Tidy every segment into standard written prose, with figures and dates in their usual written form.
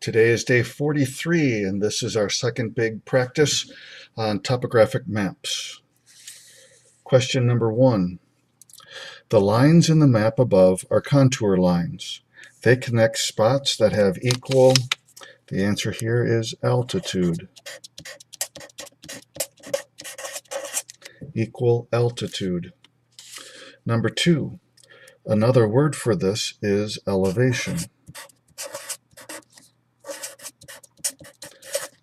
Today is day 43, and this is our second big practice on topographic maps. Question number 1. The lines in the map above are contour lines. They connect spots that have equal, the answer here is altitude. Equal altitude. Number 2. Another word for this is elevation.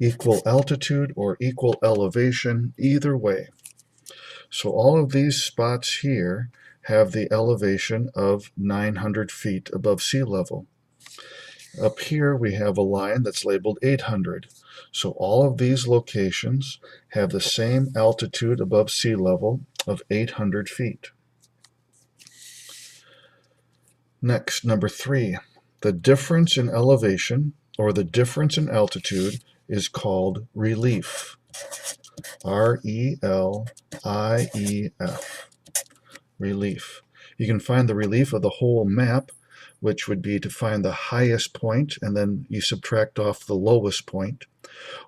Equal altitude or equal elevation, either way. So all of these spots here have the elevation of 900 feet above sea level. Up here we have a line that's labeled 800. So all of these locations have the same altitude above sea level of 800 feet. Next, number 3. The difference in elevation or the difference in altitude is called relief. R-E-L-I-E-F. Relief. You can find the relief of the whole map, which would be to find the highest point and then you subtract off the lowest point.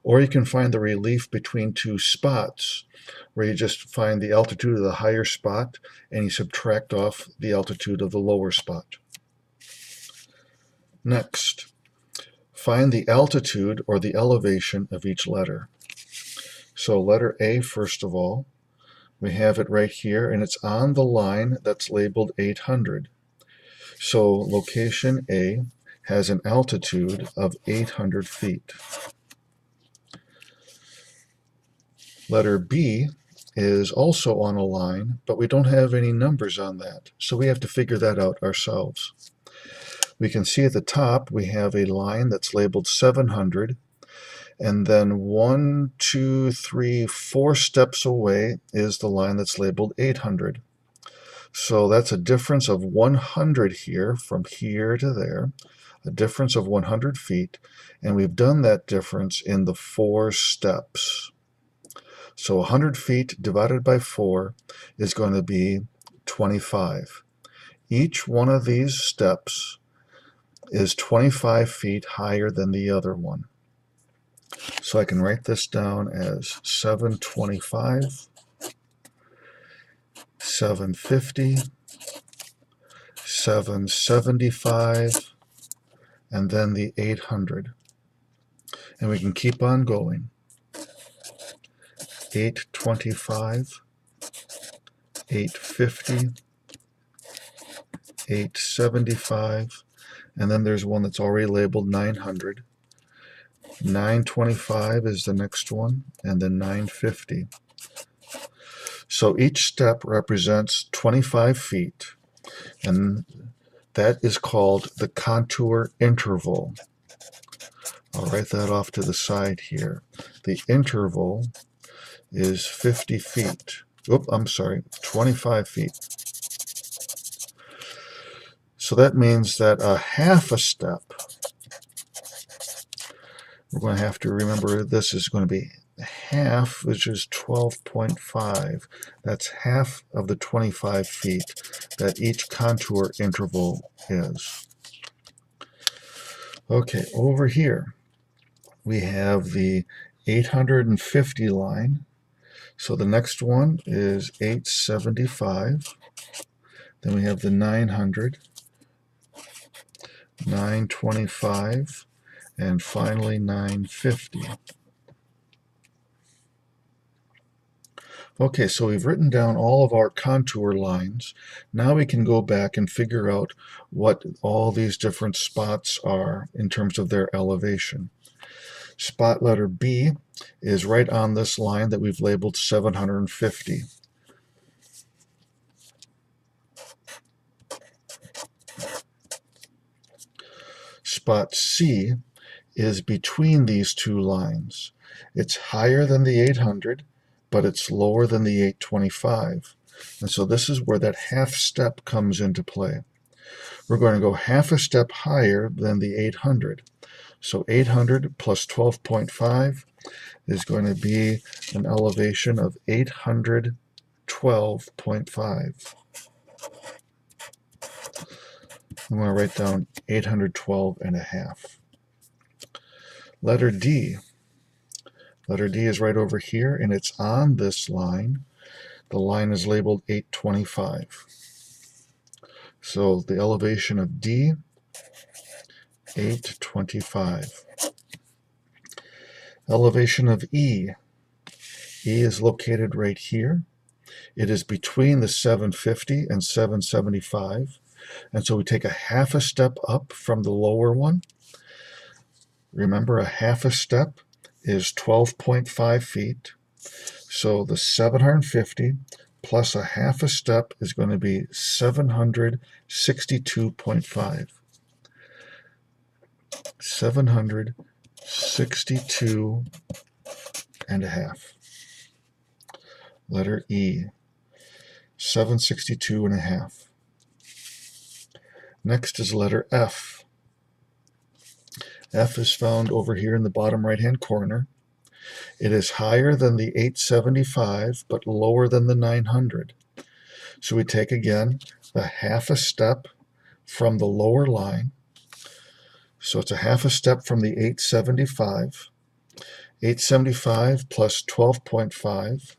Or you can find the relief between two spots, where you just find the altitude of the higher spot and you subtract off the altitude of the lower spot. Next, find the altitude or the elevation of each letter. So letter A, first of all, we have it right here, and it's on the line that's labeled 800. So location A has an altitude of 800 feet. Letter B is also on a line, but we don't have any numbers on that, so we have to figure that out ourselves. We can see at the top we have a line that's labeled 700, and then 1, 2, 3, 4 steps away is the line that's labeled 800. So that's a difference of 100 here, from here to there, a difference of 100 feet, and we've done that difference in the 4 steps. So 100 feet divided by 4 is going to be 25. Each one of these steps is 25 feet higher than the other one. So I can write this down as 725, 750, 775, and then the 800. And we can keep on going. 825, 850, 875, and then there's one that's already labeled 900. 925 is the next one, and then 950. So each step represents 25 feet, and that is called the contour interval. I'll write that off to the side here. The interval is 50 feet. 25 feet. So that means that a half a step, we're going to have to remember this is going to be half, which is 12.5. That's half of the 25 feet that each contour interval is. Okay, over here we have the 850 line. So the next one is 875. Then we have the 900, 925, and finally 950. Okay, so we've written down all of our contour lines. Now we can go back and figure out what all these different spots are in terms of their elevation. Spot letter B is right on this line that we've labeled 750. Spot C is between these two lines. It's higher than the 800, but it's lower than the 825. And so this is where that half step comes into play. We're going to go half a step higher than the 800. So 800 plus 12.5 is going to be an elevation of 812.5. I'm going to write down 812 and a half. Letter D. Letter D is right over here, and it's on this line. The line is labeled 825. So the elevation of D, 825. Elevation of E. E is located right here. It is between the 750 and 775. And so we take a half a step up from the lower one. Remember, a half a step is 12.5 feet. So the 750 plus a half a step is going to be 762.5. 762 and a half. Letter E, 762 and a half. Next is letter F. F is found over here in the bottom right-hand corner. It is higher than the 875, but lower than the 900. So we take again the half a step from the lower line. So it's a half a step from the 875. 875 plus 12.5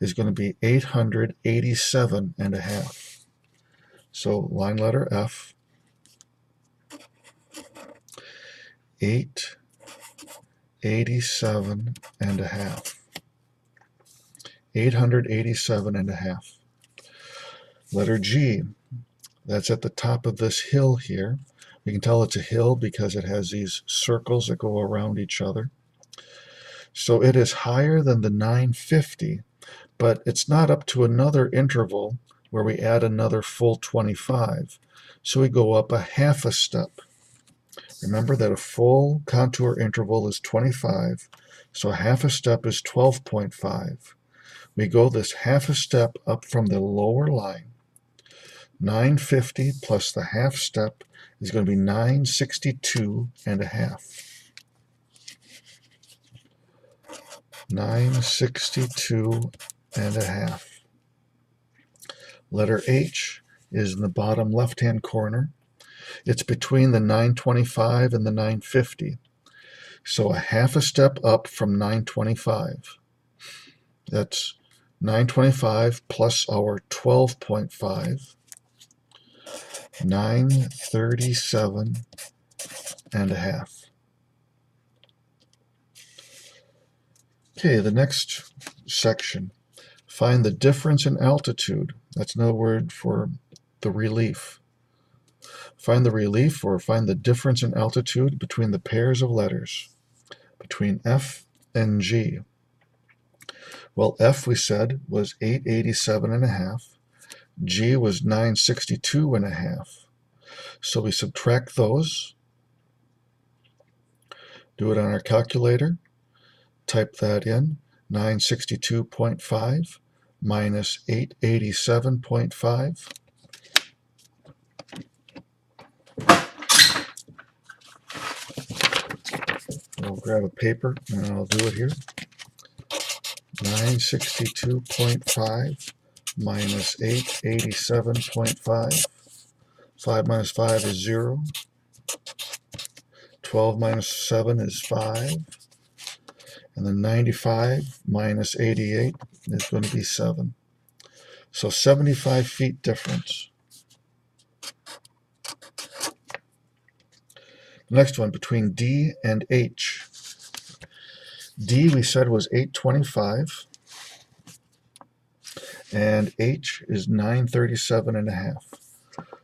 is going to be 887 and a half. So line letter F, 887 and a half. 887 and a half. Letter G, that's at the top of this hill here. We can tell it's a hill because it has these circles that go around each other. So it is higher than the 950, but it's not up to another interval where we add another full 25. So we go up a half a step. Remember that a full contour interval is 25, so a half a step is 12.5. We go this half a step up from the lower line. 950 plus the half step is going to be 962 and a half. 962 and a half. Letter H is in the bottom left-hand corner. It's between the 925 and the 950. So a half a step up from 925. That's 925 plus our 12.5. 937 and a half. Okay, the next section. Find the difference in altitude. That's another word for the relief. Find the relief or find the difference in altitude between the pairs of letters, between F and G. Well, F, we said, was 887 and a half. G was 962 and a half. So we subtract those. Do it on our calculator. Type that in. 962.5 minus 887.5. I'll grab a paper and I'll do it here. 962.5 minus 887.5. 5 minus 5 is 0. 12 minus 7 is 5. And then 95 minus 88 is going to be 7. So 75 feet difference. The next one, between D and H. D, we said, was 825. And H is 937 and a half.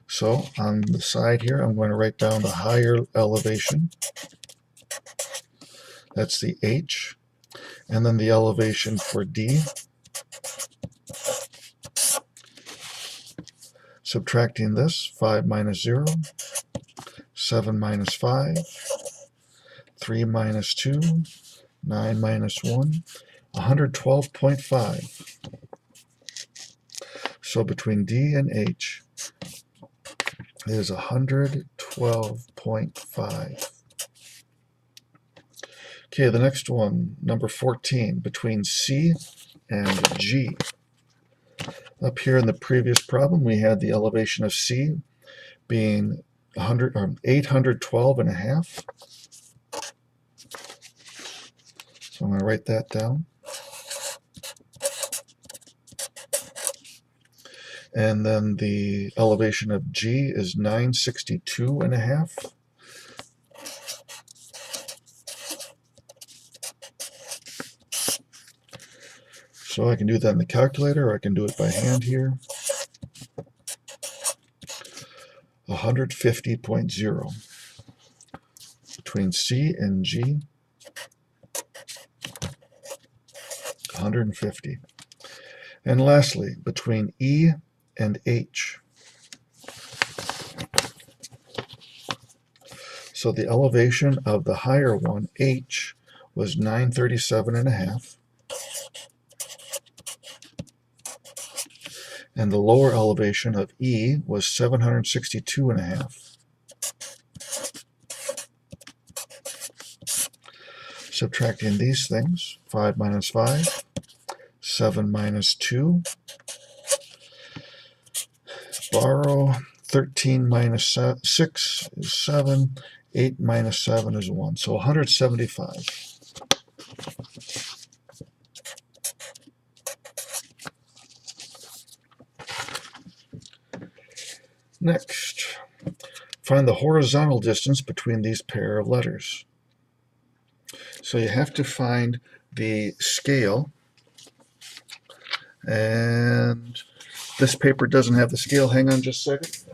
So on the side here, I'm going to write down the higher elevation. That's the H. And then the elevation for D. Subtracting this, 5 minus 0, 7 minus 5, 3 minus 2, 9 minus 1, 112.5. So between D and H is 112.5. Okay, the next one, number 14, between C and G. Up here in the previous problem, we had the elevation of C being 812 and a half. So I'm going to write that down. And then the elevation of G is 962.5. So I can do that in the calculator, or I can do it by hand here. 150.0. Between C and G, 150. And lastly, between E and H. So the elevation of the higher one, H, was 937.5. And the lower elevation of E was 762.5. Subtracting these things, 5 minus 5, 7 minus 2, borrow, 13 minus 6 is 7, 8 minus 7 is 1, so 175. Next, find the horizontal distance between these pair of letters. So you have to find the scale, and this paper doesn't have the scale. Hang on just a second.